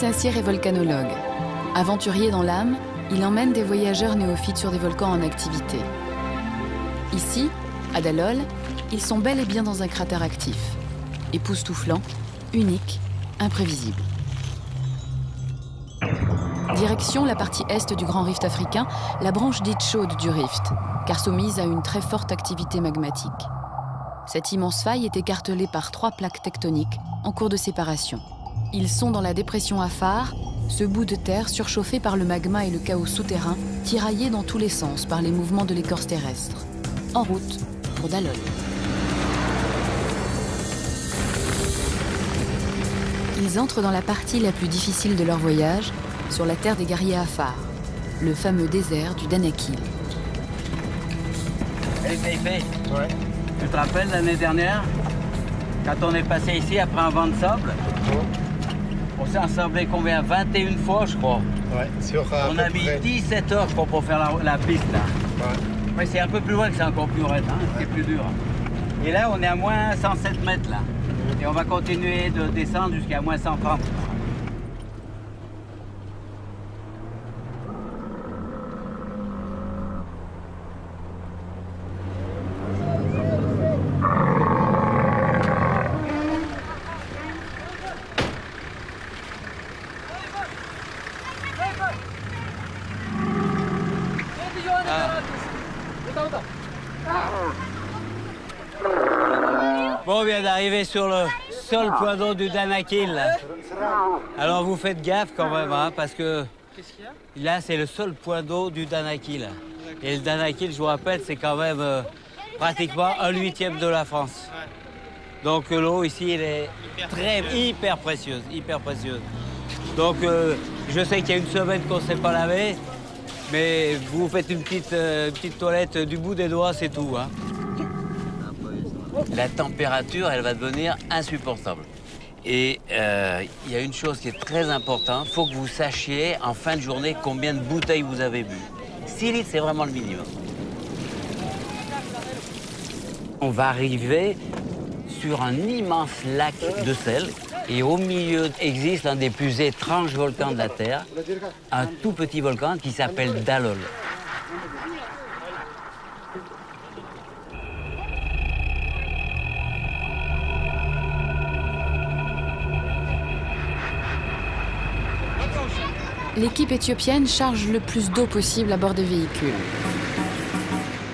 Saint-Cyr est volcanologue. Aventurier dans l'âme, il emmène des voyageurs néophytes sur des volcans en activité. Ici, à Dalol, ils sont bel et bien dans un cratère actif, époustouflant, unique, imprévisible. Direction la partie est du grand rift africain, la branche dite chaude du rift, car soumise à une très forte activité magmatique. Cette immense faille est écartelée par 3 plaques tectoniques en cours de séparation. Ils sont dans la dépression Afar, ce bout de terre surchauffé par le magma et le chaos souterrain, tiraillé dans tous les sens par les mouvements de l'écorce terrestre. En route pour Dalol. Ils entrent dans la partie la plus difficile de leur voyage, sur la terre des guerriers Afar, le fameux désert du Danakil. Salut Taïfé. Ouais. Tu te rappelles l'année dernière, quand on est passé ici après un vent de sable, on s'est ensablé combien? 21 fois, je crois. Ouais, sur on a mis 17 heures pour faire la piste, là. Ouais. Ouais, c'est un peu plus loin que c'est encore plus raide, hein, c'est plus dur. Et là, on est à moins 107 mètres, là. Et on va continuer de descendre jusqu'à moins 130. Bon, on vient d'arriver sur le seul point d'eau du Danakil. Alors vous faites gaffe quand même, hein, parce que là c'est le seul point d'eau du Danakil. Et le Danakil, je vous rappelle, c'est quand même pratiquement 1/8 de la France. Donc l'eau ici, elle est hyper précieuse, hyper précieuse. Donc je sais qu'il y a une semaine qu'on ne s'est pas lavé, mais vous faites une petite toilette du bout des doigts, c'est tout, hein. La température, elle va devenir insupportable. Et il y a une chose qui est très importante, il faut que vous sachiez en fin de journée combien de bouteilles vous avez bu. 6 litres, c'est vraiment le minimum. On va arriver sur un immense lac de sel. Et au milieu existe un des plus étranges volcans de la Terre, un tout petit volcan qui s'appelle Dalol. L'équipe éthiopienne charge le plus d'eau possible à bord des véhicules.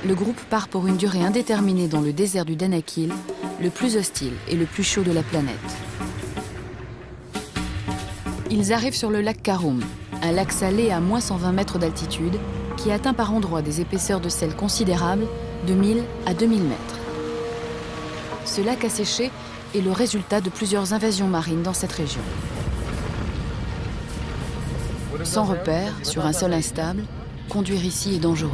Le groupe part pour une durée indéterminée dans le désert du Danakil, le plus hostile et le plus chaud de la planète. Ils arrivent sur le lac Karoum, un lac salé à moins 120 mètres d'altitude, qui atteint par endroits des épaisseurs de sel considérables, de 1000 à 2000 mètres. Ce lac asséché est le résultat de plusieurs invasions marines dans cette région. Sans repère, sur un sol instable, conduire ici est dangereux.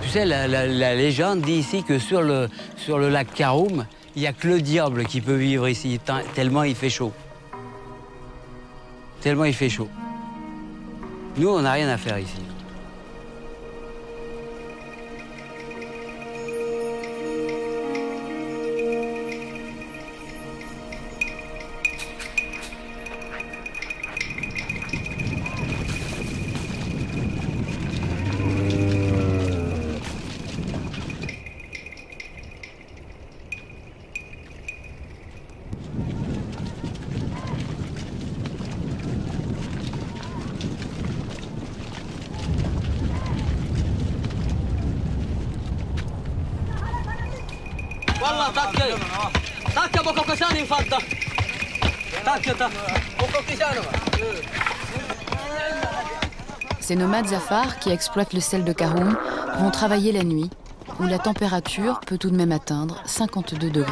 Tu sais, la légende dit ici que sur le lac Karoum, il n'y a que le diable qui peut vivre ici, tellement il fait chaud. Tellement il fait chaud. Nous, on n'a rien à faire ici. Ces nomades Afar qui exploitent le sel de Karoum vont travailler la nuit, où la température peut tout de même atteindre 52 degrés.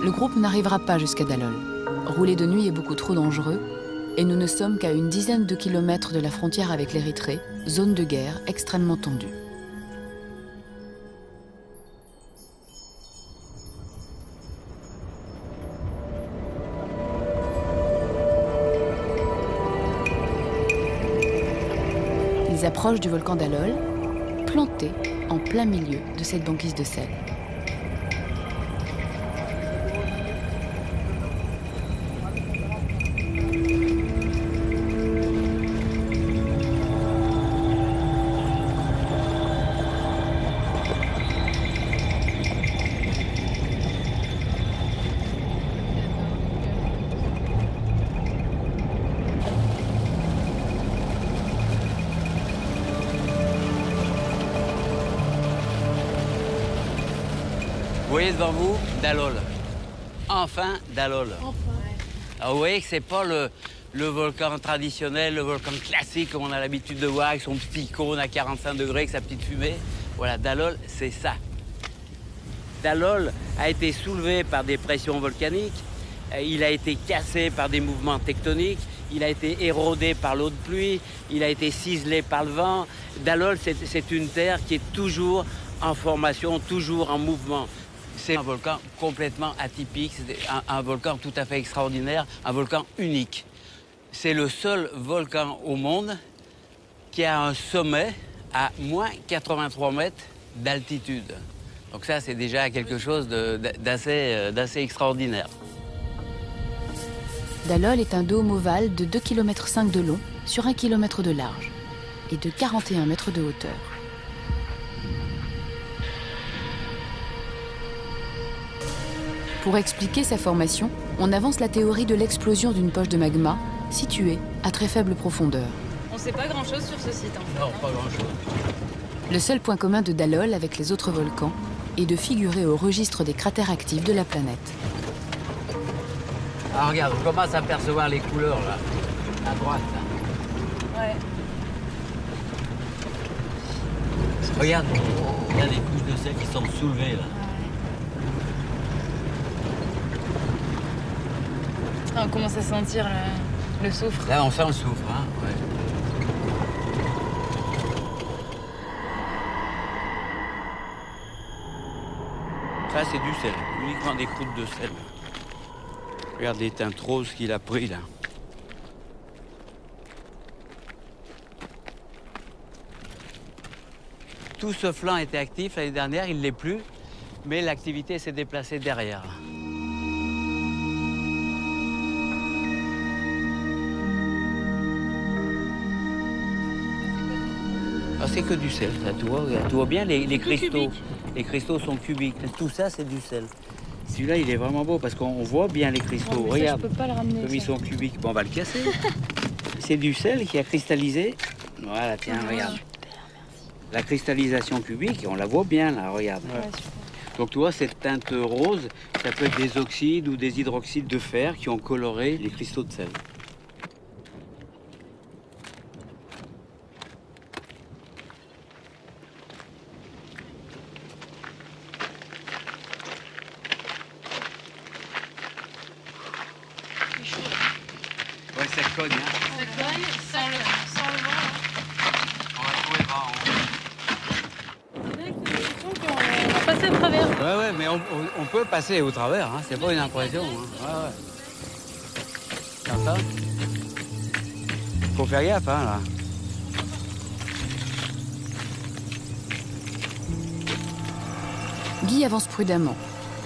Le groupe n'arrivera pas jusqu'à Dallol. Rouler de nuit est beaucoup trop dangereux et nous ne sommes qu'à une dizaine de kilomètres de la frontière avec l'Érythrée, zone de guerre extrêmement tendue. Ils approchent du volcan Dallol, planté en plein milieu de cette banquise de sel. Vous voyez devant vous, Dallol. Enfin, Dallol. Enfin. Alors, vous voyez que c'est pas le volcan traditionnel, le volcan classique comme on a l'habitude de voir avec son petit cône à 45 degrés, avec sa petite fumée. Voilà, Dallol, c'est ça. Dallol a été soulevé par des pressions volcaniques, il a été cassé par des mouvements tectoniques, il a été érodé par l'eau de pluie, il a été ciselé par le vent. Dallol, c'est une terre qui est toujours en formation, toujours en mouvement. C'est un volcan complètement atypique, c'est un volcan tout à fait extraordinaire, un volcan unique. C'est le seul volcan au monde qui a un sommet à moins 83 mètres d'altitude. Donc ça, c'est déjà quelque chose d'assez extraordinaire. Dallol est un dôme ovale de 2,5 km de long sur 1 km de large et de 41 mètres de hauteur. Pour expliquer sa formation, on avance la théorie de l'explosion d'une poche de magma située à très faible profondeur. On ne sait pas grand-chose sur ce site, en fait. Non, pas grand-chose. Le seul point commun de Dallol avec les autres volcans est de figurer au registre des cratères actifs de la planète. Ah, regarde, on commence à percevoir les couleurs, là, à droite. Là. Ouais. Regarde, il y a des couches de sel qui sont soulevées, là. Ah, on commence à sentir le soufre. Là, on sent le soufre, hein, ouais. Ça, c'est du sel, uniquement des croûtes de sel. Regarde les teintes roses qu'il a pris, là. Tout ce flanc était actif l'année dernière, il ne l'est plus, mais l'activité s'est déplacée derrière. Ah, c'est que du sel, ça, tu vois bien les cristaux. Cubique. Les cristaux sont cubiques. Tout ça, c'est du sel. Celui-là, il est vraiment beau parce qu'on voit bien les cristaux. Ouais, regarde, ça, je peux pas le ramener. comme ils Ça. sont cubiques. Bon, on va le casser. C'est du sel qui a cristallisé. Voilà, tiens, regarde. La cristallisation cubique, on la voit bien, là, regarde. Ouais, super. Donc, tu vois, cette teinte rose, ça peut être des oxydes ou des hydroxydes de fer qui ont coloré les cristaux de sel. Ouais, ça cogne, hein. Ça cogne, sans le vent. On va trouver le vent. On dirait que j'ai l'impression qu'on va passer à travers. Ouais, mais on peut passer au travers, hein. C'est pas une impression. Hein. Ouais. Comme ça. Faut faire gaffe, hein, là. Guy avance prudemment.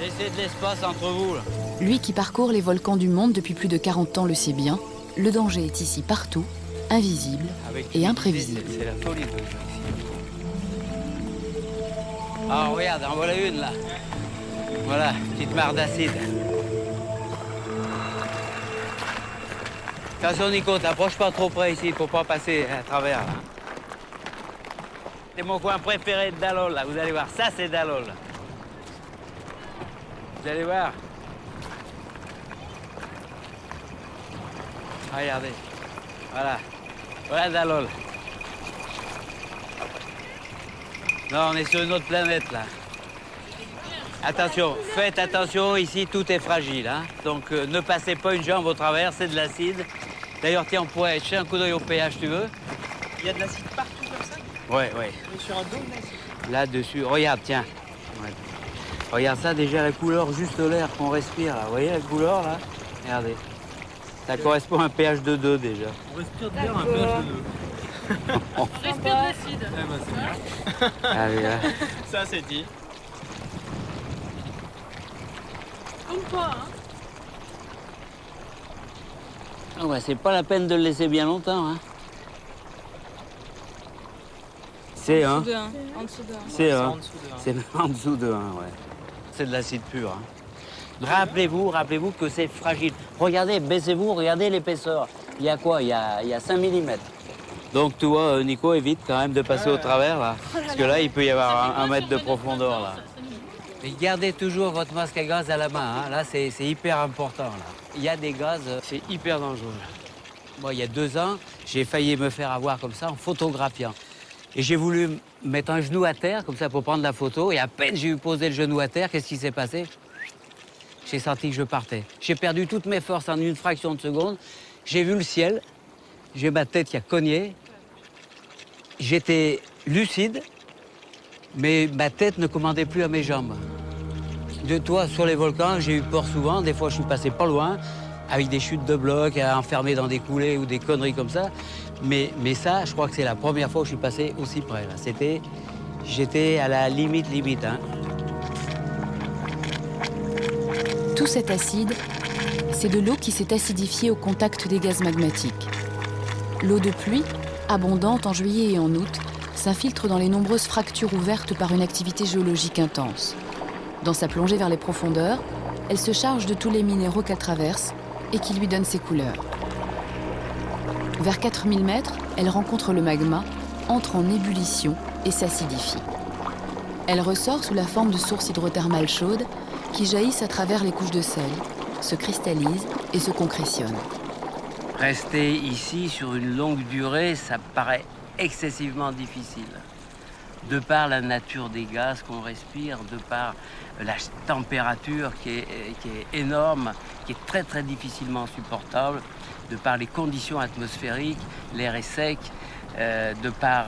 Laissez de l'espace entre vous, là. Lui qui parcourt les volcans du monde depuis plus de 40 ans le sait bien, le danger est ici partout, invisible et imprévisible. C'est la folie de jouer ici. Ah, regarde, en voilà une, là. Voilà, petite mare d'acide. Attention Nico, t'approches pas trop près ici, il faut pas passer à travers. Là. C'est mon coin préféré de Dallol, là, vous allez voir. Ça, c'est Dallol. Vous allez voir. Regardez. Voilà. Voilà Dallol. Non, on est sur une autre planète, là. Attention, faites attention, ici, tout est fragile. Hein. Donc, ne passez pas une jambe au travers, c'est de l'acide. D'ailleurs, tiens, on pourrait jeter un coup d'œil au péage, tu veux? Il y a de l'acide partout comme ça? Ouais, ouais. On est sur un dôme d'acide. Là-dessus, regarde, tiens. Ouais. Regarde ça, déjà, la couleur, juste l'air qu'on respire, là. Vous voyez la couleur, là? Regardez. Ça correspond à un pH de 2, déjà. On respire de l'air un pH de 2. On respire de l'acide. Eh ben, c'est bien. Allez, là. Ça, c'est dit. Ou pas, hein. Ah ouais, c'est pas la peine de le laisser bien longtemps, hein. C'est En un. dessous de 1. En dessous de 1. C'est un. en dessous de un. C'est même en dessous de 1, ouais. C'est de l'acide pur. Hein. Rappelez-vous que c'est fragile. Regardez, baissez-vous, regardez l'épaisseur. Il y a quoi? Il y a 5 mm. Donc, tu vois, Nico, évite quand même de passer au travers, là. Parce que là, il peut y avoir un mètre de profondeur, là. Mais gardez toujours votre masque à gaz à la main. Hein. Là, c'est hyper important. Là. Il y a des gaz, c'est hyper dangereux. Moi, il y a 2 ans, j'ai failli me faire avoir comme ça en photographiant. Et j'ai voulu mettre un genou à terre, comme ça, pour prendre la photo. Et à peine j'ai eu posé le genou à terre, qu'est-ce qui s'est passé? J'ai senti que je partais. J'ai perdu toutes mes forces en une fraction de seconde. J'ai vu le ciel. J'ai ma tête qui a cogné. J'étais lucide. Mais ma tête ne commandait plus à mes jambes. De toi, sur les volcans, j'ai eu peur souvent. Des fois, je suis passé pas loin, avec des chutes de blocs, enfermé dans des coulées ou des conneries comme ça. Mais ça, je crois que c'est la première fois où je suis passé aussi près. J'étais à la limite. Hein. Tout cet acide, c'est de l'eau qui s'est acidifiée au contact des gaz magmatiques. L'eau de pluie, abondante en juillet et en août, s'infiltre dans les nombreuses fractures ouvertes par une activité géologique intense. Dans sa plongée vers les profondeurs, elle se charge de tous les minéraux qu'elle traverse et qui lui donnent ses couleurs. Vers 4000 mètres, elle rencontre le magma, entre en ébullition et s'acidifie. Elle ressort sous la forme de sources hydrothermales chaudes qui jaillissent à travers les couches de sel, se cristallisent et se concrétionnent. Rester ici sur une longue durée, ça paraît excessivement difficile. De par la nature des gaz qu'on respire, de par la température qui est énorme, qui est très très difficilement supportable, de par les conditions atmosphériques, l'air est sec, de par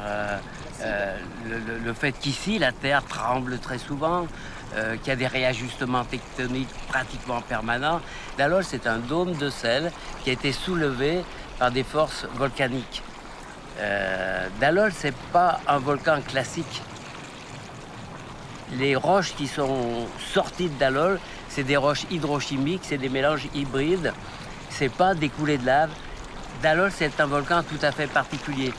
le fait qu'ici la Terre tremble très souvent, qu'il y a des réajustements tectoniques pratiquement permanents. Dallol, c'est un dôme de sel qui a été soulevé par des forces volcaniques. Dallol, c'est pas un volcan classique. Les roches qui sont sorties de Dallol, c'est des roches hydrochimiques, c'est des mélanges hybrides. C'est pas des coulées de lave. Dallol, c'est un volcan tout à fait particulier.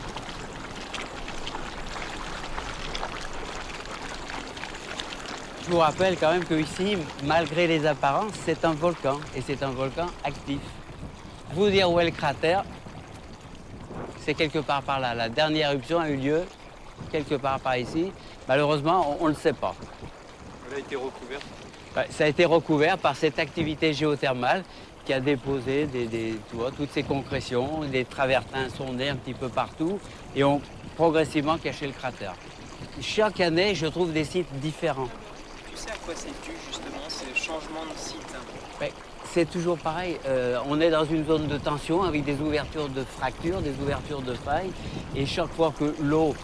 Je vous rappelle quand même qu'ici, malgré les apparences, c'est un volcan et c'est un volcan actif. Vous dire où est le cratère, c'est quelque part par là. La dernière éruption a eu lieu quelque part par ici. Malheureusement, on ne le sait pas. Elle a été recouverte. Ouais, ça a été recouvert par cette activité géothermale qui a déposé tu vois, toutes ces concrétions. Des travertins sont nés un petit peu partout et ont progressivement caché le cratère. Chaque année, je trouve des sites différents. Tu sais à quoi c'est dû justement ces changements de site? Ouais, c'est toujours pareil. On est dans une zone de tension avec des ouvertures de fractures, des ouvertures de failles. Et chaque fois que l'eau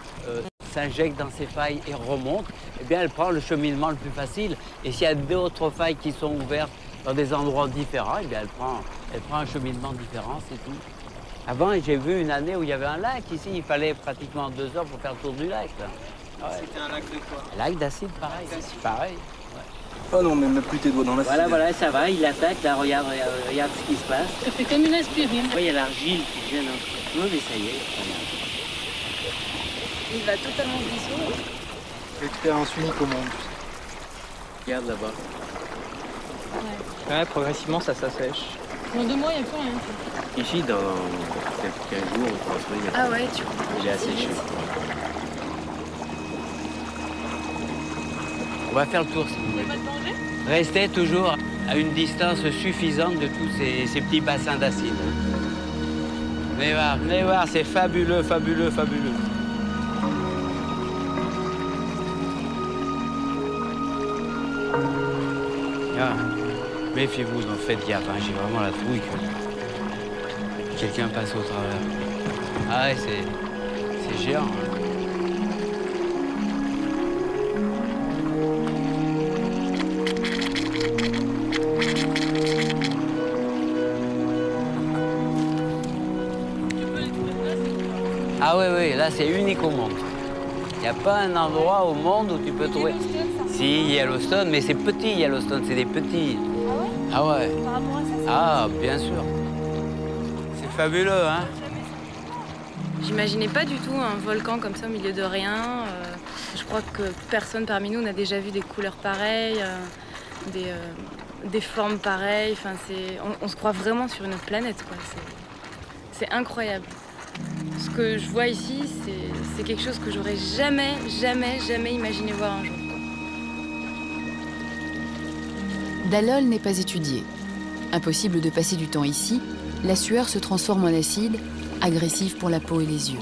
s'injecte dans ces failles et remonte, eh bien, elle prend le cheminement le plus facile. Et s'il y a d'autres failles qui sont ouvertes dans des endroits différents, eh bien, elle prend un cheminement différent, c'est tout. Avant, j'ai vu une année où il y avait un lac ici. Il fallait pratiquement 2 heures pour faire le tour du lac. Là. Ouais. C'était un lac de quoi? Un lac d'acide, pareil. Pareil. Oh non, mais mets plus tes doigts dans l'acide. Voilà, ça va, il attaque, là, regarde ce qui se passe. Ça fait comme une aspirine. Oui, il y a l'argile qui vient dans le... Oui, mais ça y est. Il va totalement dissoudre. L'expérience unique au monde. Regarde là-bas. Ouais. Ouais, progressivement, ça s'assèche. Dans 2 mois, il n'y a plus rien. Ici, dans quelques jours, on pense qu'il Ah ouais, tu il est asséché. On va faire le tour si vous Il n'y voulez. a pas de danger? Restez toujours à une distance suffisante de tous ces petits bassins d'acide. Venez voir, c'est fabuleux, fabuleux, fabuleux. Ah, méfiez-vous, donc faites gaffe, hein, j'ai vraiment la trouille que quelqu'un passe au travers. Ah ouais, c'est géant. Hein. Ah oui, oui, là c'est unique au monde. Il n'y a pas un endroit au monde où tu peux trouver. Si, Yellowstone, mais c'est petit Yellowstone, c'est des petits. Ah ouais? Ah ouais. Par rapport à ça, c'est... Ah, bien sûr. C'est fabuleux, hein? J'imaginais pas du tout un volcan comme ça au milieu de rien. Je crois que personne parmi nous n'a déjà vu des couleurs pareilles, des formes pareilles. Enfin, on se croit vraiment sur une autre planète, quoi. C'est incroyable. Ce que je vois ici, c'est quelque chose que j'aurais jamais imaginé voir un jour. Dallol n'est pas étudié. Impossible de passer du temps ici, la sueur se transforme en acide, agressif pour la peau et les yeux.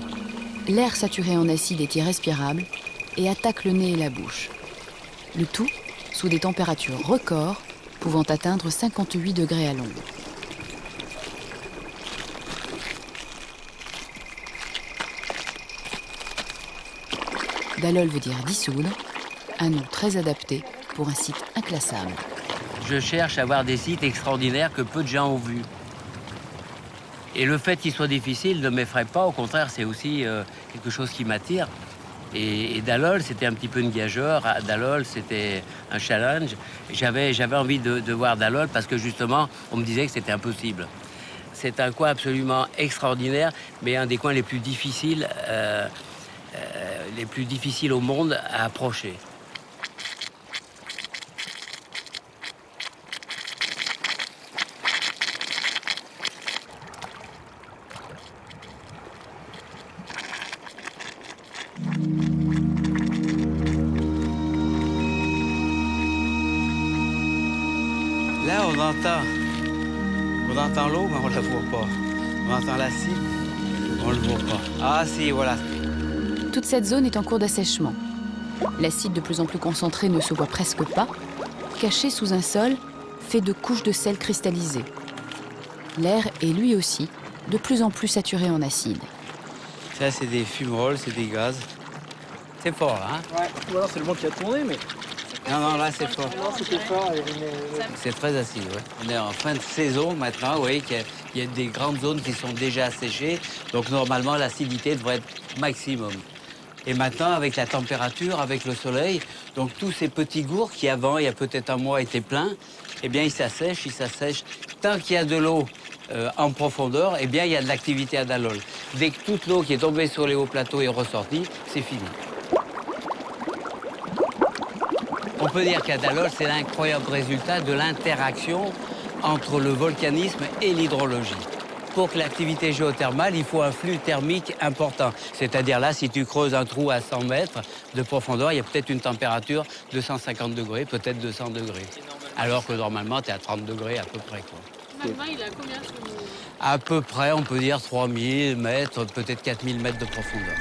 L'air saturé en acide est irrespirable et attaque le nez et la bouche. Le tout sous des températures records pouvant atteindre 58 degrés à l'ombre. Dallol veut dire dissoudre, un nom très adapté pour un site inclassable. Je cherche à voir des sites extraordinaires que peu de gens ont vus. Et le fait qu'il soit difficile ne m'effraie pas, au contraire, c'est aussi quelque chose qui m'attire. Et Dallol, c'était un petit peu une gageure. Dallol, c'était un challenge. J'avais envie de voir Dallol parce que justement, on me disait que c'était impossible. C'est un coin absolument extraordinaire, mais un des coins les plus difficiles au monde à approcher. Là, on entend l'eau, mais on la voit pas. On entend l'acide, on le voit pas. Ah si, voilà. Toute cette zone est en cours d'assèchement. L'acide de plus en plus concentré ne se voit presque pas, caché sous un sol fait de couches de sel cristallisées. L'air est lui aussi de plus en plus saturé en acide. Ça, c'est des fumerolles, c'est des gaz. C'est fort, là, hein? Ouais, ou alors c'est le vent qui a tourné, mais... Non, là, c'est fort. Non, c'était fort. C'est très acide, oui. On est en fin de saison maintenant, vous voyez qu'il y a des grandes zones qui sont déjà asséchées. Donc, normalement, l'acidité devrait être maximum. Et maintenant, avec la température, avec le soleil, donc tous ces petits gourds qui avant, il y a peut-être un mois, étaient pleins, eh bien, ils s'assèchent. Tant qu'il y a de l'eau en profondeur, eh bien, il y a de l'activité à Dallol. Dès que toute l'eau qui est tombée sur les hauts plateaux est ressortie, c'est fini. On peut dire qu'à Dallol, c'est l'incroyable résultat de l'interaction entre le volcanisme et l'hydrologie. Pour que l'activité géothermale, il faut un flux thermique important. C'est-à-dire là, si tu creuses un trou à 100 mètres de profondeur, il y a peut-être une température de 150 degrés, peut-être 200 degrés. Alors que normalement, tu es à 30 degrés à peu près, quoi. Magma, il a combien sur nous? À peu près, on peut dire 3000 mètres, peut-être 4000 mètres de profondeur.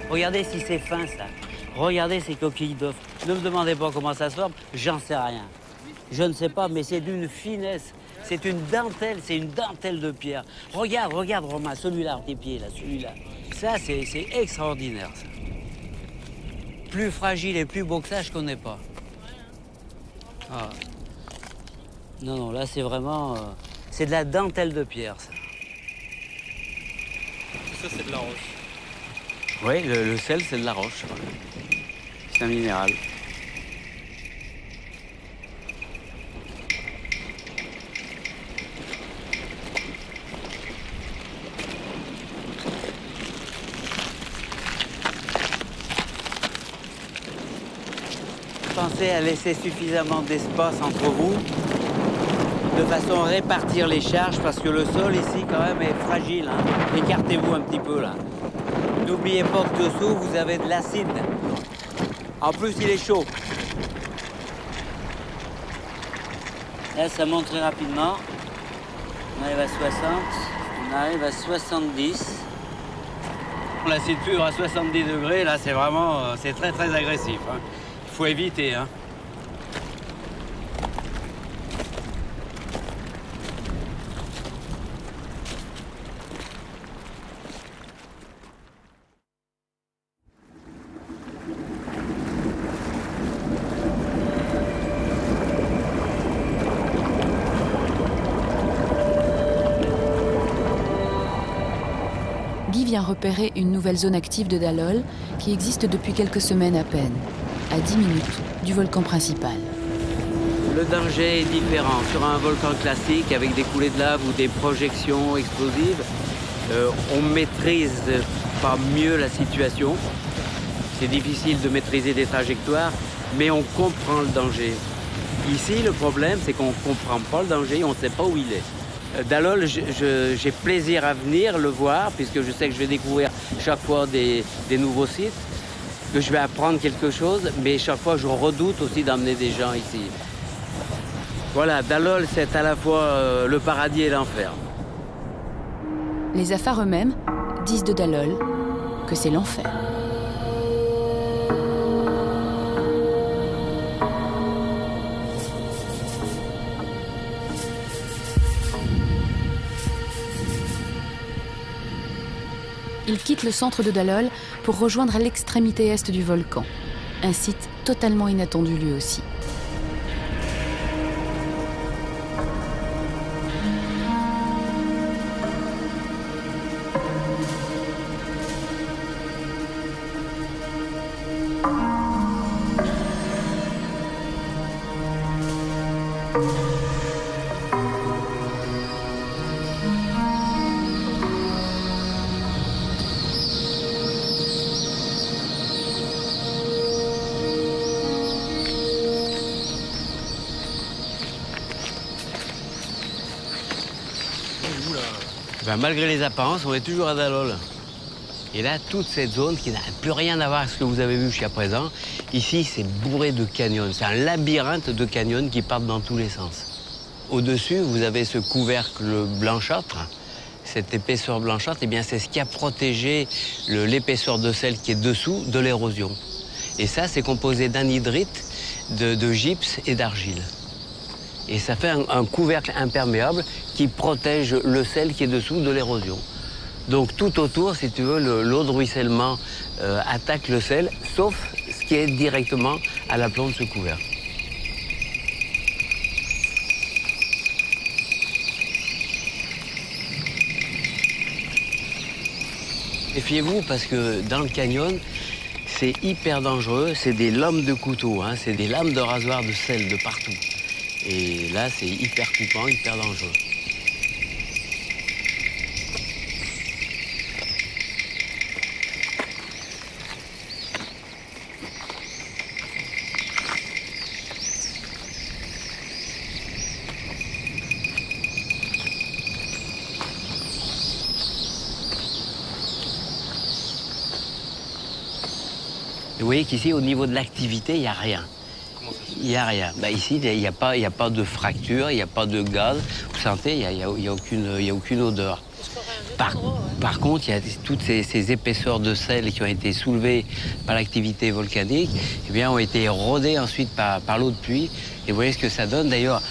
Regardez si c'est fin, ça. Regardez ces coquilles d'œufs. Ne me demandez pas comment ça se forme, j'en sais rien. Je ne sais pas, mais c'est d'une finesse. C'est une dentelle de pierre. Regarde, Romain, celui-là, à tes pieds, là, celui-là. Ça, c'est extraordinaire, ça. Plus fragile et plus beau que ça, je connais pas. Ah. Non, là, c'est vraiment... c'est de la dentelle de pierre, ça. Ça, c'est de la roche. Oui, le sel, c'est de la roche. C'est un minéral. pensez à laisser suffisamment d'espace entre vous, de façon à répartir les charges, parce que le sol ici, quand même, est fragile. Hein. Écartez-vous un petit peu, là. N'oubliez pas que dessous, vous avez de l'acide. En plus, il est chaud. Là, ça monte très rapidement. On arrive à 60, on arrive à 70. La sciure à 70 degrés, là, c'est vraiment, c'est très, très agressif. Hein. Il faut éviter. Hein. Guy vient repérer une nouvelle zone active de Dallol qui existe depuis quelques semaines à peine, à 10 minutes du volcan principal. Le danger est différent. Sur un volcan classique, avec des coulées de lave ou des projections explosives, on maîtrise pas mieux la situation. C'est difficile de maîtriser des trajectoires, mais on comprend le danger. Ici, le problème, c'est qu'on ne comprend pas le danger, on ne sait pas où il est. Dallol, j'ai plaisir à venir le voir, puisque je sais que je vais découvrir chaque fois des nouveaux sites, que je vais apprendre quelque chose, mais chaque fois, je redoute aussi d'emmener des gens ici. Voilà, Dallol, c'est à la fois le paradis et l'enfer. Les Afars eux-mêmes disent de Dallol que c'est l'enfer. Il quitte le centre de Dallol pour rejoindre l'extrémité est du volcan, un site totalement inattendu lui aussi. Ben, malgré les apparences, on est toujours à Dallol. Et là, toute cette zone qui n'a plus rien à voir avec ce que vous avez vu jusqu'à présent, ici, c'est bourré de canyons. C'est un labyrinthe de canyons qui partent dans tous les sens. Au-dessus, vous avez ce couvercle blanchâtre. Cette épaisseur blanchâtre, eh bien, c'est ce qui a protégé l'épaisseur de sel qui est dessous de l'érosion. Et ça, c'est composé d'anhydrite, de gypse et d'argile. Et ça fait un couvercle imperméable qui protège le sel qui est dessous de l'érosion. Donc tout autour, si tu veux, l'eau de ruissellement attaque le sel, sauf ce qui est directement à l'aplomb de ce couvercle. Méfiez-vous parce que dans le canyon, c'est hyper dangereux, c'est des lames de couteau, hein, c'est des lames de rasoir de sel de partout. Et là, c'est hyper coupant, hyper dangereux. Vous voyez qu'ici, au niveau de l'activité, il n'y a rien. Il n'y a rien. Bah, ici, il n'y a pas de fracture, il n'y a pas de gaz. Vous sentez, il n'y a aucune odeur. Par contre, il y a toutes ces épaisseurs de sel qui ont été soulevées par l'activité volcanique, eh bien, ont été érodées ensuite par l'eau de pluie. Et vous voyez ce que ça donne. D'ailleurs,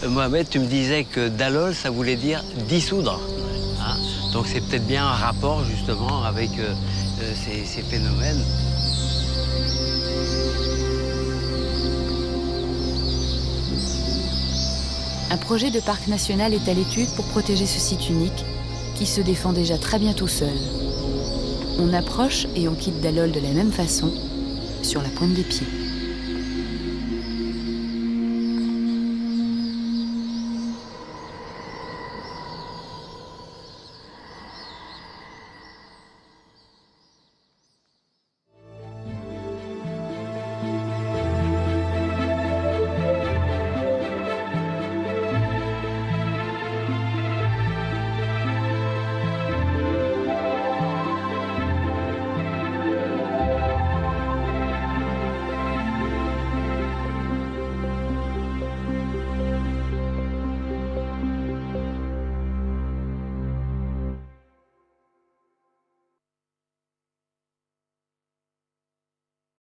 Mohamed, tu me disais que Dallol, ça voulait dire dissoudre. Hein, donc c'est peut-être bien un rapport, justement, avec ces phénomènes. Un projet de parc national est à l'étude pour protéger ce site unique qui se défend déjà très bien tout seul. On approche et on quitte Dallol de la même façon, sur la pointe des pieds.